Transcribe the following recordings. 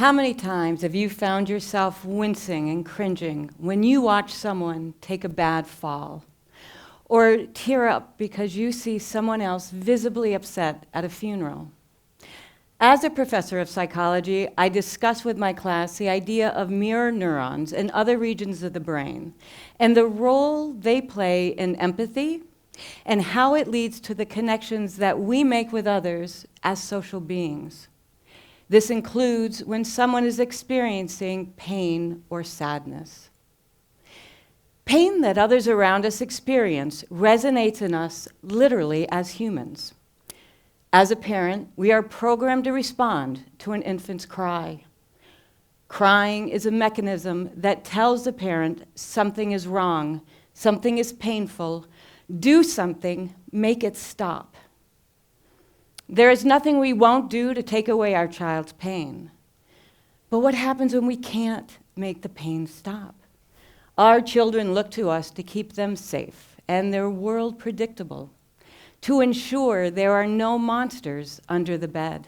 How many times have you found yourself wincing and cringing when you watch someone take a bad fall? Or tear up because you see someone else visibly upset at a funeral? As a professor of psychology, I discuss with my class the idea of mirror neurons in other regions of the brain and the role they play in empathy and how it leads to the connections that we make with others as social beings. This includes when someone is experiencing pain or sadness. Pain that others around us experience resonates in us literally as humans. As a parent, we are programmed to respond to an infant's cry. Crying is a mechanism that tells the parent something is wrong, something is painful, do something, make it stop. There is nothing we won't do to take away our child's pain. But what happens when we can't make the pain stop? Our children look to us to keep them safe and their world predictable, to ensure there are no monsters under the bed.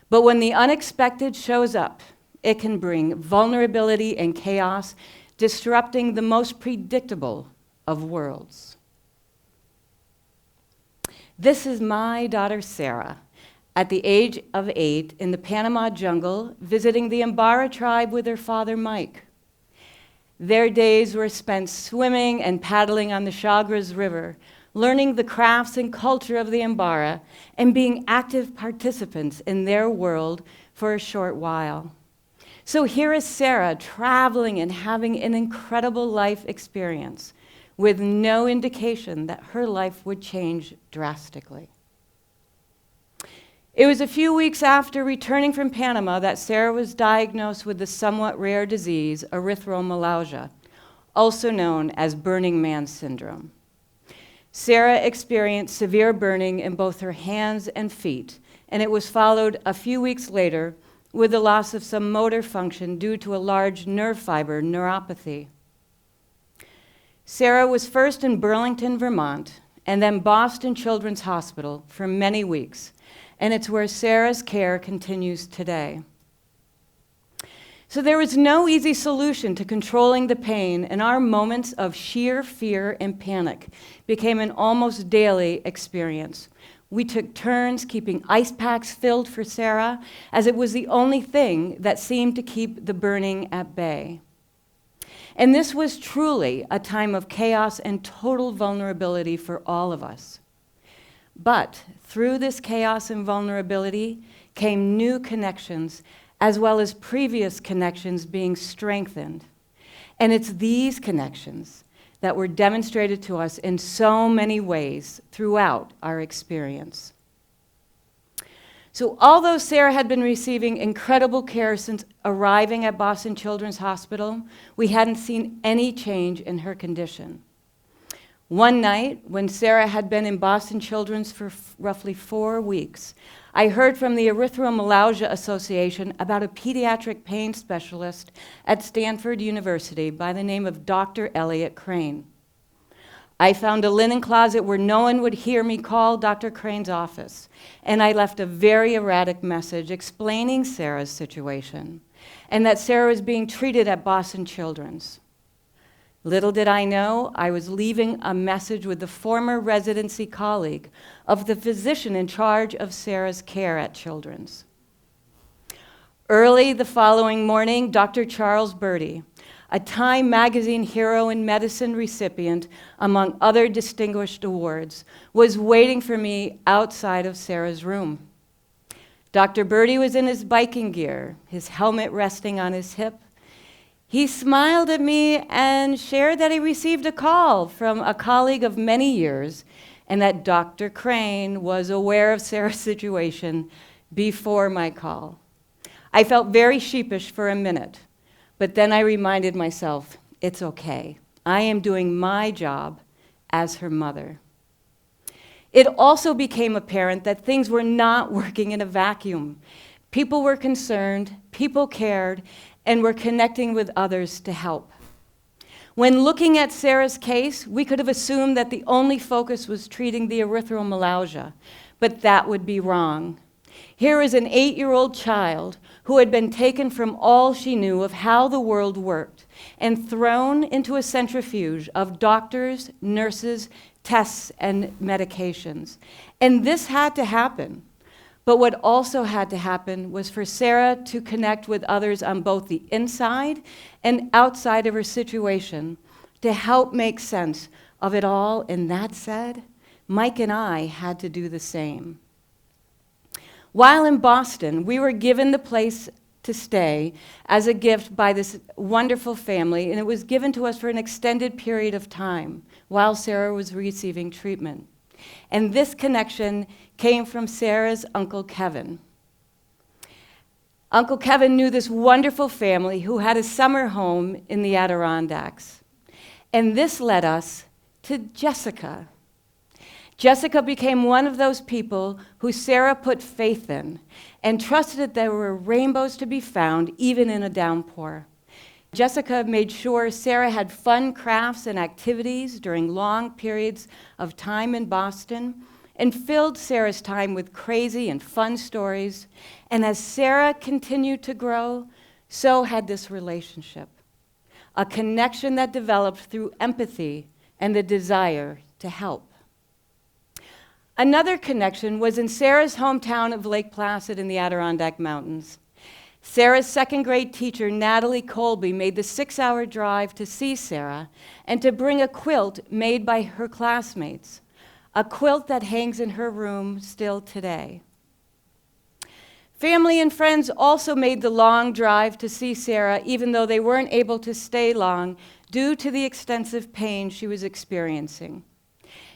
But when the unexpected shows up, it can bring vulnerability and chaos, disrupting the most predictable of worlds. This is my daughter, Sarah, at the age of 8 in the Panama jungle, visiting the Imbara tribe with her father, Mike. Their days were spent swimming and paddling on the Chagres River, learning the crafts and culture of the Imbara and being active participants in their world for a short while. So here is Sarah traveling and having an incredible life experience, with no indication that her life would change drastically. It was a few weeks after returning from Panama that Sarah was diagnosed with the somewhat rare disease, erythromelalgia, also known as Burning Man syndrome. Sarah experienced severe burning in both her hands and feet, and it was followed a few weeks later with the loss of some motor function due to a large nerve fiber neuropathy. Sarah was first in Burlington, Vermont, and then Boston Children's Hospital for many weeks, and it's where Sarah's care continues today. So there was no easy solution to controlling the pain, and our moments of sheer fear and panic became an almost daily experience. We took turns keeping ice packs filled for Sarah, as it was the only thing that seemed to keep the burning at bay. And this was truly a time of chaos and total vulnerability for all of us. But through this chaos and vulnerability came new connections, as well as previous connections being strengthened. And it's these connections that were demonstrated to us in so many ways throughout our experience. So although Sarah had been receiving incredible care since arriving at Boston Children's Hospital, we hadn't seen any change in her condition. One night, when Sarah had been in Boston Children's for roughly 4 weeks, I heard from the Erythromelalgia Association about a pediatric pain specialist at Stanford University by the name of Dr. Elliot Crane. I found a linen closet where no one would hear me call Dr. Crane's office, and I left a very erratic message explaining Sarah's situation and that Sarah was being treated at Boston Children's. Little did I know, I was leaving a message with the former residency colleague of the physician in charge of Sarah's care at Children's. Early the following morning, Dr. Charles Bertie, a Time magazine hero and medicine recipient, among other distinguished awards, was waiting for me outside of Sarah's room. Dr. Bertie was in his biking gear, his helmet resting on his hip. He smiled at me and shared that he received a call from a colleague of many years and that Dr. Crane was aware of Sarah's situation before my call. I felt very sheepish for a minute, but then I reminded myself, it's okay. I am doing my job as her mother. It also became apparent that things were not working in a vacuum. People were concerned, people cared, and were connecting with others to help. When looking at Sarah's case, we could have assumed that the only focus was treating the erythromelalgia, but that would be wrong. Here is an 8-year-old child who had been taken from all she knew of how the world worked and thrown into a centrifuge of doctors, nurses, tests, and medications. And this had to happen. But what also had to happen was for Sarah to connect with others on both the inside and outside of her situation to help make sense of it all. And that said, Mike and I had to do the same. While in Boston, we were given the place to stay as a gift by this wonderful family, and it was given to us for an extended period of time while Sarah was receiving treatment. And this connection came from Sarah's Uncle Kevin. Uncle Kevin knew this wonderful family who had a summer home in the Adirondacks. And this led us to Jessica. Jessica became one of those people who Sarah put faith in and trusted that there were rainbows to be found even in a downpour. Jessica made sure Sarah had fun crafts and activities during long periods of time in Boston and filled Sarah's time with crazy and fun stories. And as Sarah continued to grow, so had this relationship, a connection that developed through empathy and the desire to help. Another connection was in Sarah's hometown of Lake Placid in the Adirondack Mountains. Sarah's second-grade teacher, Natalie Colby, made the 6-hour drive to see Sarah and to bring a quilt made by her classmates, a quilt that hangs in her room still today. Family and friends also made the long drive to see Sarah, even though they weren't able to stay long due to the extensive pain she was experiencing.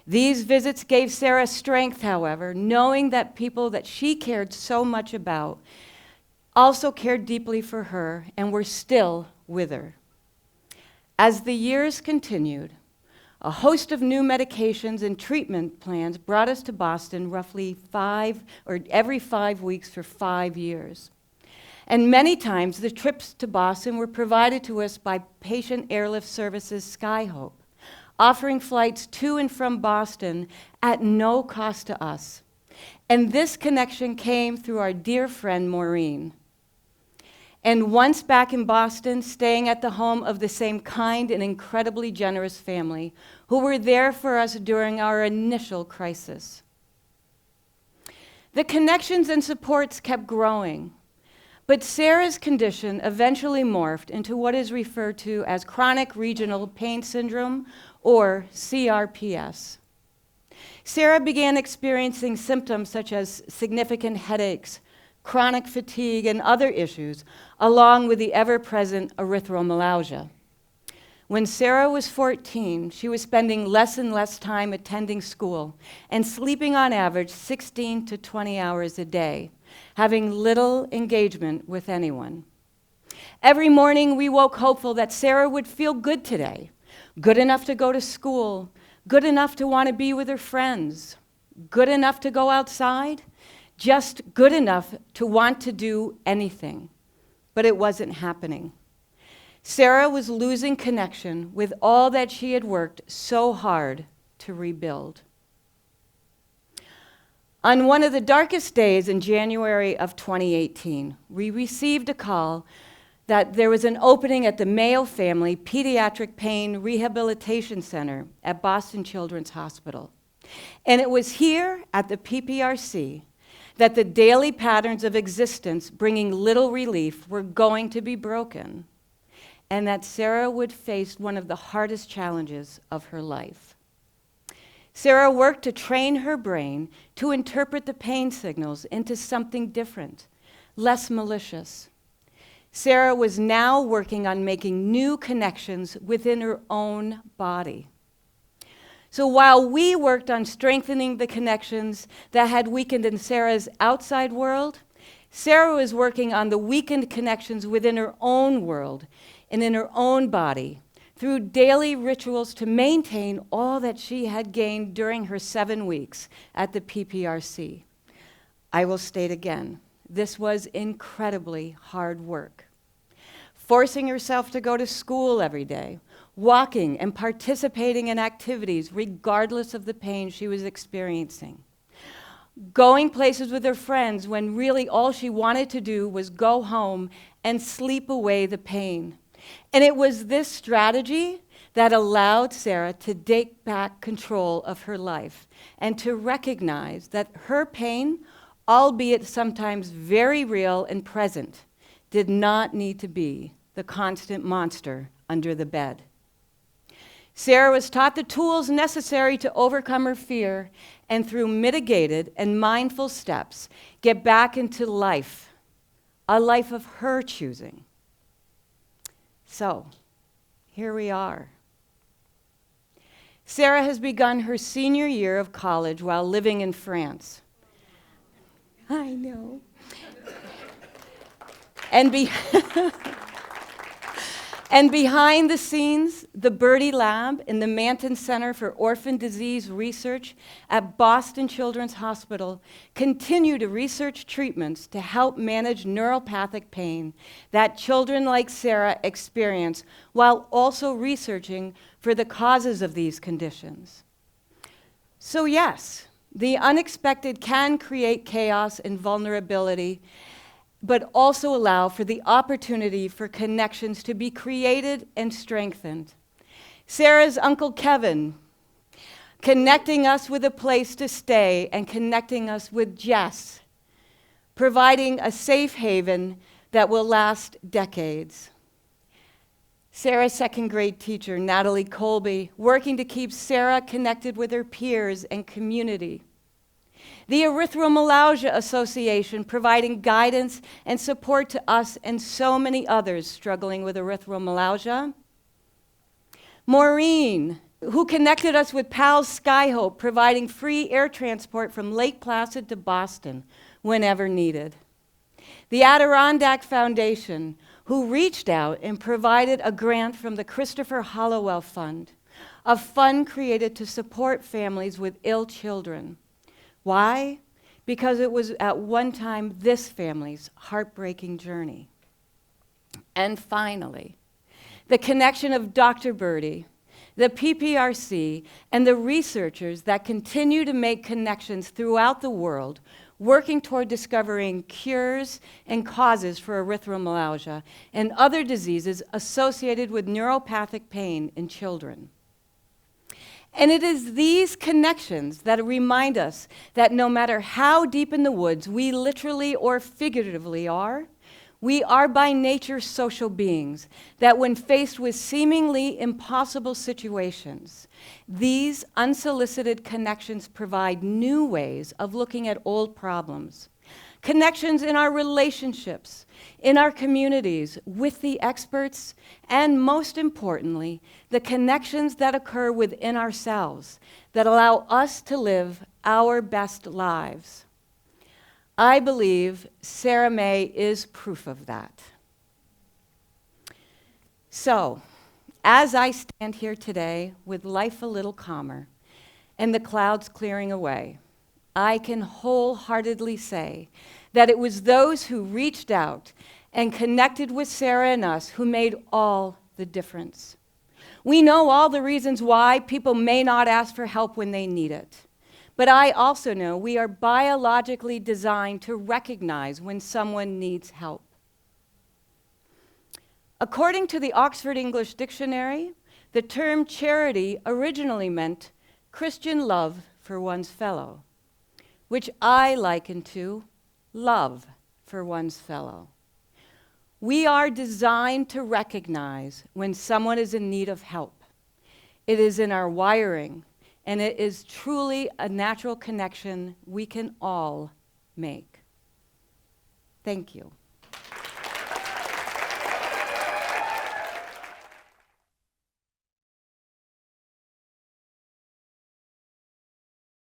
These visits gave Sarah strength, however, knowing that people that she cared so much about also cared deeply for her and were still with her. As the years continued, a host of new medications and treatment plans brought us to Boston roughly every 5 weeks for 5 years. And many times the trips to Boston were provided to us by Patient Airlift Services Skyhope, offering flights to and from Boston at no cost to us. And this connection came through our dear friend Maureen. And once back in Boston, staying at the home of the same kind and incredibly generous family who were there for us during our initial crisis. The connections and supports kept growing, but Sarah's condition eventually morphed into what is referred to as chronic regional pain syndrome, or CRPS. Sarah began experiencing symptoms such as significant headaches, chronic fatigue, and other issues, along with the ever-present erythromelalgia. When Sarah was 14, she was spending less and less time attending school and sleeping on average 16 to 20 hours a day, having little engagement with anyone. Every morning, we woke hopeful that Sarah would feel good today, good enough to go to school, good enough to want to be with her friends, good enough to go outside, just good enough to want to do anything. But it wasn't happening. Sarah was losing connection with all that she had worked so hard to rebuild. On one of the darkest days in January of 2018, we received a call that there was an opening at the Mayo Family Pediatric Pain Rehabilitation Center at Boston Children's Hospital. And it was here at the PPRC that the daily patterns of existence bringing little relief were going to be broken, and that Sarah would face one of the hardest challenges of her life. Sarah worked to train her brain to interpret the pain signals into something different, less malicious. Sarah was now working on making new connections within her own body. So while we worked on strengthening the connections that had weakened in Sarah's outside world, Sarah was working on the weakened connections within her own world and in her own body through daily rituals to maintain all that she had gained during her 7 weeks at the PPRC. I will state again, this was incredibly hard work. Forcing herself to go to school every day, walking and participating in activities regardless of the pain she was experiencing. going places with her friends when really all she wanted to do was go home and sleep away the pain. And it was this strategy that allowed Sarah to take back control of her life and to recognize that her pain, albeit sometimes very real and present, did not need to be the constant monster under the bed. Sarah was taught the tools necessary to overcome her fear and through mitigated and mindful steps, get back into life, a life of her choosing. So, here we are. Sarah has begun her senior year of college while living in France. I know. And behind the scenes, the Birdie Lab in the Manton Center for Orphan Disease Research at Boston Children's Hospital continue to research treatments to help manage neuropathic pain that children like Sarah experience, while also researching for the causes of these conditions. So yes, the unexpected can create chaos and vulnerability, but also allow for the opportunity for connections to be created and strengthened. Sarah's Uncle Kevin, connecting us with a place to stay and connecting us with Jess, providing a safe haven that will last decades. Sarah's second grade teacher, Natalie Colby, working to keep Sarah connected with her peers and community. The Erythromelalgia Association providing guidance and support to us and so many others struggling with erythromelalgia. Maureen, who connected us with PALS Skyhope, providing free air transport from Lake Placid to Boston whenever needed. The Adirondack Foundation, who reached out and provided a grant from the Christopher Hollowell Fund, a fund created to support families with ill children. Why? Because it was at one time this family's heartbreaking journey. And finally, the connection of Dr. Birdie, the PPRC, and the researchers that continue to make connections throughout the world, working toward discovering cures and causes for erythromelalgia and other diseases associated with neuropathic pain in children. And it is these connections that remind us that no matter how deep in the woods we literally or figuratively are, we are by nature social beings, that when faced with seemingly impossible situations, these unsolicited connections provide new ways of looking at old problems. Connections in our relationships, in our communities, with the experts, and most importantly, the connections that occur within ourselves that allow us to live our best lives. I believe Sarah May is proof of that. So, as I stand here today with life a little calmer and the clouds clearing away, I can wholeheartedly say that it was those who reached out and connected with Sarah and us who made all the difference. We know all the reasons why people may not ask for help when they need it. But I also know we are biologically designed to recognize when someone needs help. According to the Oxford English Dictionary, the term charity originally meant Christian love for one's fellow, which I liken to love for one's fellow. We are designed to recognize when someone is in need of help. It is in our wiring, and it is truly a natural connection we can all make. Thank you.